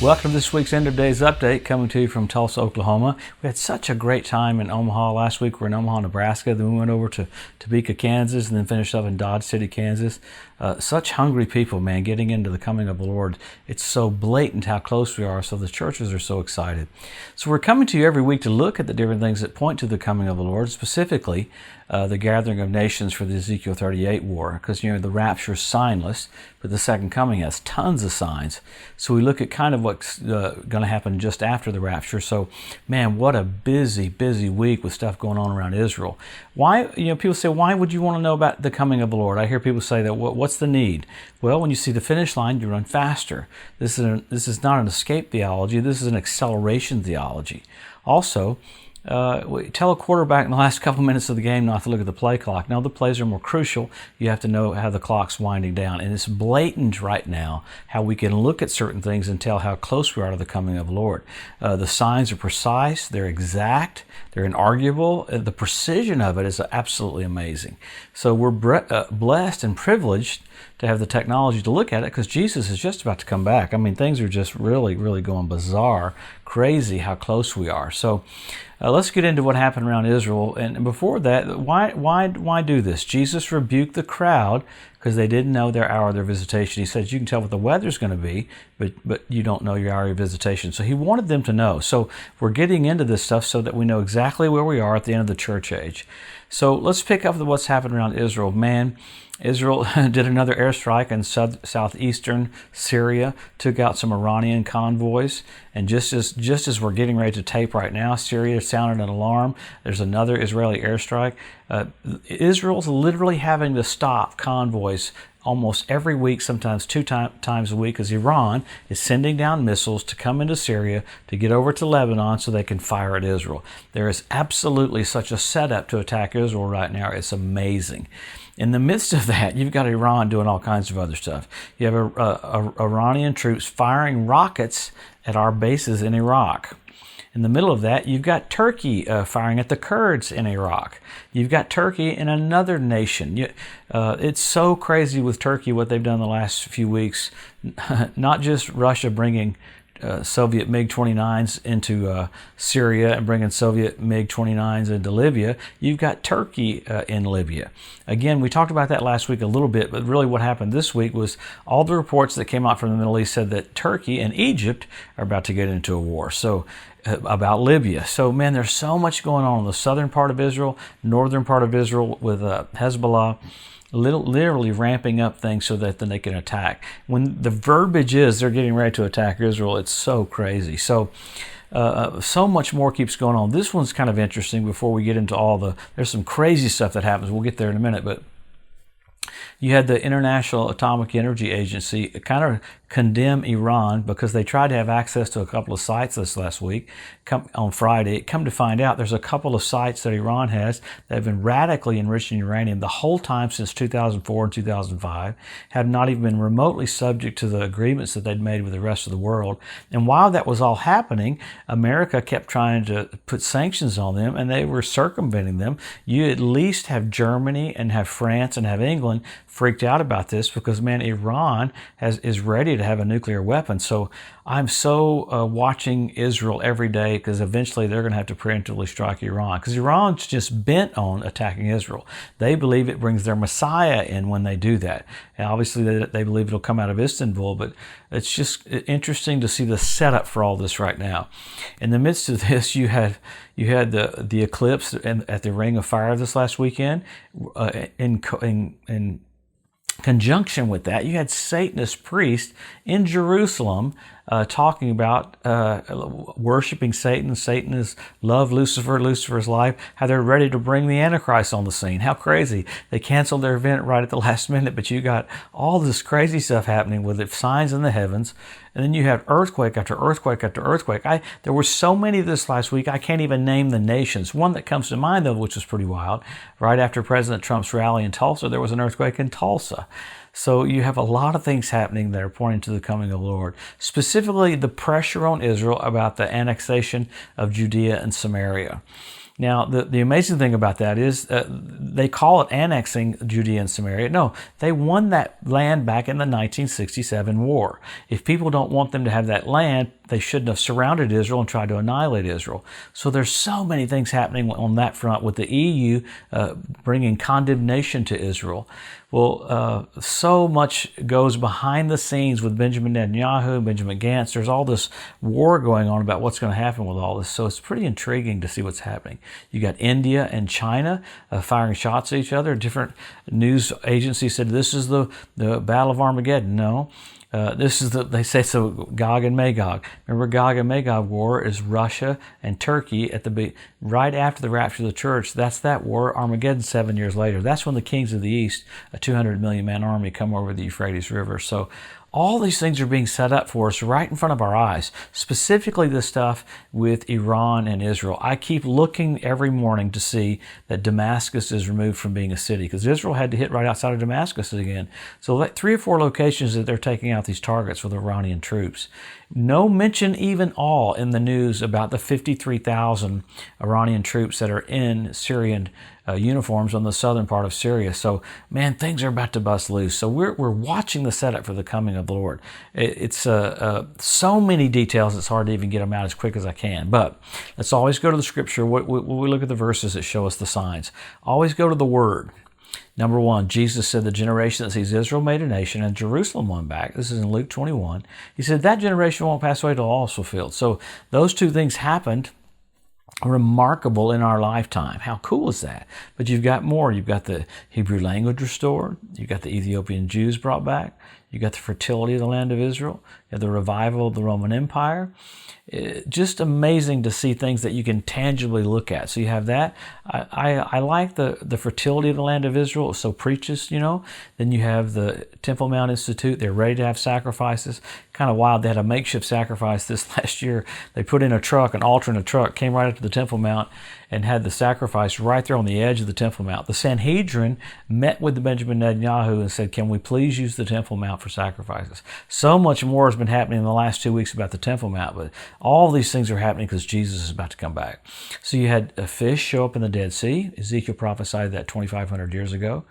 Welcome to this week's End of Days Update, coming to you from Tulsa, Oklahoma. We had such a great time in Omaha last week. We were in Omaha, Nebraska. Then we went over to Topeka, Kansas, and then finished up in Dodge City, Kansas. Such hungry people, man, getting into the coming of the Lord. It's so blatant how close we are, so the churches are so excited. So we're coming to you every week to look at the different things that point to the coming of the Lord, specifically the gathering of nations for the Ezekiel 38 war, because the rapture is signless, but the second coming has tons of signs. So we look at kind of what's going to happen just after the rapture. So, man, what a busy week with stuff going on around Israel. Why? People say, why would you want to know about the coming of the Lord? I hear people say that. What's the need? Well, when you see the finish line, you run faster. This is not an escape theology. This is an acceleration theology. Also, tell a quarterback in the last couple minutes of the game not to look at the play clock. Now, the plays are more crucial. You have to know how the clock's winding down. And it's blatant right now how we can look at certain things and tell how close we are to the coming of the Lord. The signs are precise. They're exact. They're inarguable. The precision of it is absolutely amazing. So we're blessed and privileged to have the technology to look at it, because Jesus is just about to come back. I mean, things are just really going bizarre, crazy how close we are. So let's get into what happened around Israel. And before that, why do this? Jesus rebuked the crowd because they didn't know their hour of their visitation. He says, you can tell what the weather's going to be, but you don't know your hour of visitation. So he wanted them to know. So we're getting into this stuff so that we know exactly where we are at the end of the church age. So let's pick up with what's happened around Israel. Man, Israel did another airstrike in southeastern Syria, took out some Iranian convoys, and just as we're getting ready to tape right now, Syria sounded an alarm. There's another Israeli airstrike. Israel's literally having to stop convoys almost every week, sometimes two times a week, as Iran is sending down missiles to come into Syria to get over to Lebanon so they can fire at Israel. There is absolutely such a setup to attack Israel right now. It's amazing. In the midst of that, you've got Iran doing all kinds of other stuff. You have Iranian troops firing rockets at our bases in Iraq. In the middle of that, you've got Turkey firing at the Kurds in Iraq. You've got Turkey in another nation. It's so crazy with Turkey what they've done the last few weeks. Not just Russia bringing Soviet MiG-29s into Syria and bringing Soviet MiG-29s into Libya. You've got Turkey in Libya. Again, we talked about that last week a little bit, but really what happened this week was all the reports that came out from the Middle East said that Turkey and Egypt are about to get into a war. So about Libya. So, man, there's so much going on in the southern part of Israel, northern part of Israel with Hezbollah, literally ramping up things so that then they can attack. When the verbiage is they're getting ready to attack Israel, it's so crazy. So so much more keeps going on. This one's kind of interesting before we get into there's some crazy stuff that happens. We'll get there in a minute, but you had the International Atomic Energy Agency kind of condemn Iran because they tried to have access to a couple of sites this last week on Friday. Come to find out, there's a couple of sites that Iran has that have been radically enriching uranium the whole time since 2004 and 2005, have not even been remotely subject to the agreements that they'd made with the rest of the world. And while that was all happening, America kept trying to put sanctions on them, and they were circumventing them. You at least have Germany and have France and have England freaked out about this because, man, Iran is ready to have a nuclear weapon. So I'm so watching Israel every day, because eventually they're going to have to preemptively strike Iran, because Iran's just bent on attacking Israel. They believe it brings their Messiah in when they do that. And obviously they believe it'll come out of Istanbul, but it's just interesting to see the setup for all this right now. In the midst of this, you had the eclipse at the Ring of Fire this last weekend. In conjunction with that, you had Satanist priests in Jerusalem talking about worshiping Satan. Satan is love, Lucifer's life, how they're ready to bring the Antichrist on the scene. How crazy. They canceled their event right at the last minute, but you got all this crazy stuff happening with the signs in the heavens. And then you have earthquake after earthquake after earthquake. There were so many this last week, I can't even name the nations. One that comes to mind, though, which was pretty wild, right after President Trump's rally in Tulsa, there was an earthquake in Tulsa. So you have a lot of things happening that are pointing to the coming of the Lord. Specifically, the pressure on Israel about the annexation of Judea and Samaria. Now, the amazing thing about that is they call it annexing Judea and Samaria. No, they won that land back in the 1967 war. If people don't want them to have that land, they shouldn't have surrounded Israel and tried to annihilate Israel. So there's so many things happening on that front with the EU bringing condemnation to Israel. Well, so much goes behind the scenes with Benjamin Netanyahu, Benjamin Gantz. There's all this war going on about what's going to happen with all this. So it's pretty intriguing to see what's happening. You got India and China firing shots at each other. Different news agencies said this is the Battle of Armageddon. No. This is they say so, Gog and Magog. Remember, Gog and Magog war is Russia and Turkey right after the rapture of the church. That's that war. Armageddon 7 years later. That's when the kings of the east, a 200 million man army, come over the Euphrates River. So all these things are being set up for us right in front of our eyes, specifically the stuff with Iran and Israel. I keep looking every morning to see that Damascus is removed from being a city, because Israel had to hit right outside of Damascus again. So like 3 or 4 locations that they're taking out these targets with Iranian troops. No mention even all in the news about the 53,000 Iranian troops that are in Syrian uniforms on the southern part of Syria. So, man, things are about to bust loose. So we're watching the setup for the coming of the Lord. It's so many details, it's hard to even get them out as quick as I can. But let's always go to the Scripture. We look at the verses that show us the signs. Always go to the Word. Number 1, Jesus said the generation that sees Israel made a nation and Jerusalem won back. This is in Luke 21. He said that generation won't pass away till all is fulfilled. So those 2 things happened, remarkable in our lifetime. How cool is that? But you've got more. You've got the Hebrew language restored. You've got the Ethiopian Jews brought back. You've got the fertility of the land of Israel. You have the revival of the Roman Empire. Just amazing to see things that you can tangibly look at. So you have that. I like the fertility of the land of Israel. It was so precious, Then you have the Temple Mount Institute. They're ready to have sacrifices. Kind of wild. They had a makeshift sacrifice this last year. They put in an altar in a truck, came right up to the Temple Mount, and had the sacrifice right there on the edge of the Temple Mount. The Sanhedrin met with the Benjamin Netanyahu and said, can we please use the Temple Mount for sacrifices? So much more has been happening in the last 2 weeks about the Temple Mount, but all these things are happening because Jesus is about to come back. So you had a fish show up in the Dead Sea. Ezekiel prophesied that 2,500 years ago.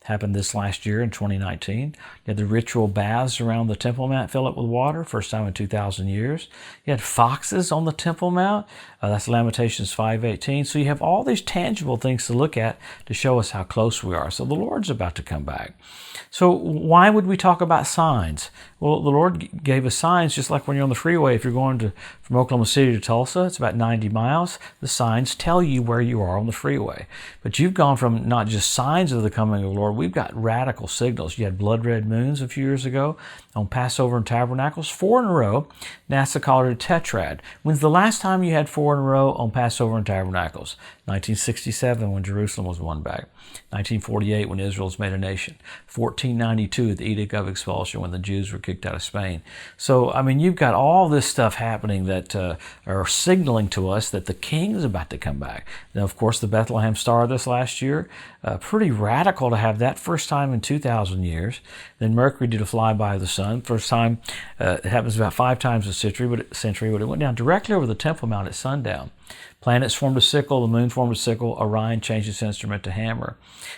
Happened this last year in 2019. You had the ritual baths around the Temple Mount fill up with water, first time in 2,000 years. You had foxes on the Temple Mount. That's Lamentations 5:18. So you have all these tangible things to look at to show us how close we are. So the Lord's about to come back. So why would we talk about signs? Well, the Lord gave us signs just like when you're on the freeway. If you're going from Oklahoma City to Tulsa, it's about 90 miles. The signs tell you where you are on the freeway. But you've gone from not just signs of the coming of the Lord, we've got radical signals. You had blood red moons a few years ago on Passover and Tabernacles, 4 in a row. NASA called it a tetrad. When's the last time you had 4 in a row on Passover and Tabernacles? 1967 when Jerusalem was won back. 1948 when Israel was made a nation. 1492 the Edict of Expulsion when the Jews were kicked out of Spain. So, I mean, you've got all this stuff happening that are signaling to us that the king is about to come back. Now, of course, the Bethlehem Star this last year, pretty radical to have that first time in 2,000 years. Then Mercury did a flyby of the sun. First time, it happens about 5 times a century, but it went down directly over the Temple Mount at sundown. Planets formed a sickle, the moon formed a sickle, Orion changed its instrument to hammer.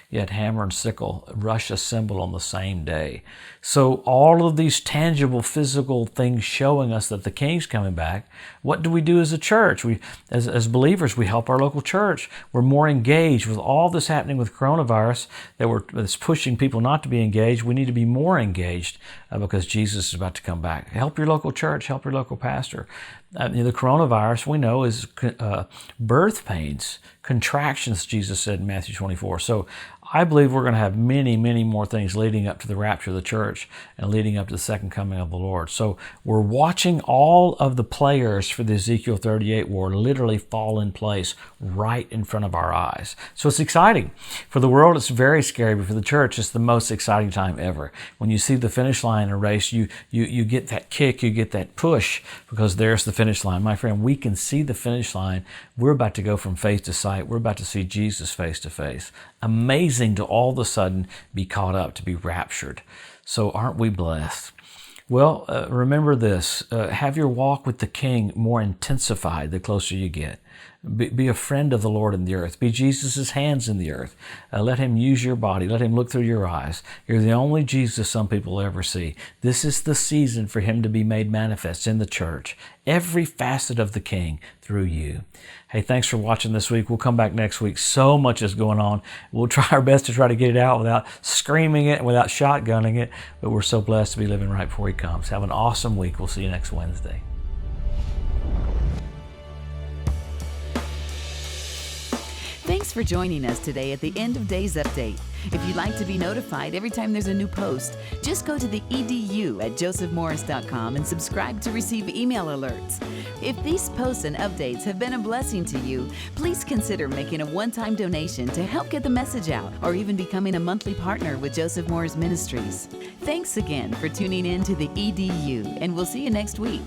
You had hammer and sickle, Russia symbol on the same day. So all of these tangible physical things showing us that the king's coming back. What do we do as a church? As believers, we help our local church. We're more engaged with all this happening with coronavirus that's pushing people not to be engaged. We need to be more engaged because Jesus is about to come back. Help your local church, help your local pastor. The coronavirus, we know, is birth pains, contractions, Jesus said in Matthew 24. So I believe we're going to have many, many more things leading up to the rapture of the church and leading up to the second coming of the Lord. So we're watching all of the players for the Ezekiel 38 war literally fall in place right in front of our eyes. So it's exciting. For the world, it's very scary, but for the church, it's the most exciting time ever. When you see the finish line in a race, you get that kick, you get that push, because there's the finish line. My friend, we can see the finish line. We're about to go from faith to sight. We're about to see Jesus face to face. Amazing to all of a sudden be caught up, to be raptured. So aren't we blessed? Well, remember this. Have your walk with the King more intensified the closer you get. Be a friend of the Lord in the earth. Be Jesus' hands in the earth. Let him use your body. Let him look through your eyes. You're the only Jesus some people will ever see. This is the season for him to be made manifest in the church. Every facet of the King through you. Hey, thanks for watching this week. We'll come back next week. So much is going on. We'll try our best to try to get it out without screaming it and without shotgunning it. But we're so blessed to be living right before he comes. Have an awesome week. We'll see you next Wednesday. Thanks for joining us today at the End of Days Update. If you'd like to be notified every time there's a new post, just go to the edu at josephmorris.com and subscribe to receive email alerts. If these posts and updates have been a blessing to you, please consider making a one-time donation to help get the message out, or even becoming a monthly partner with Joseph Morris Ministries. Thanks again for tuning in to the EDU, and we'll see you next week.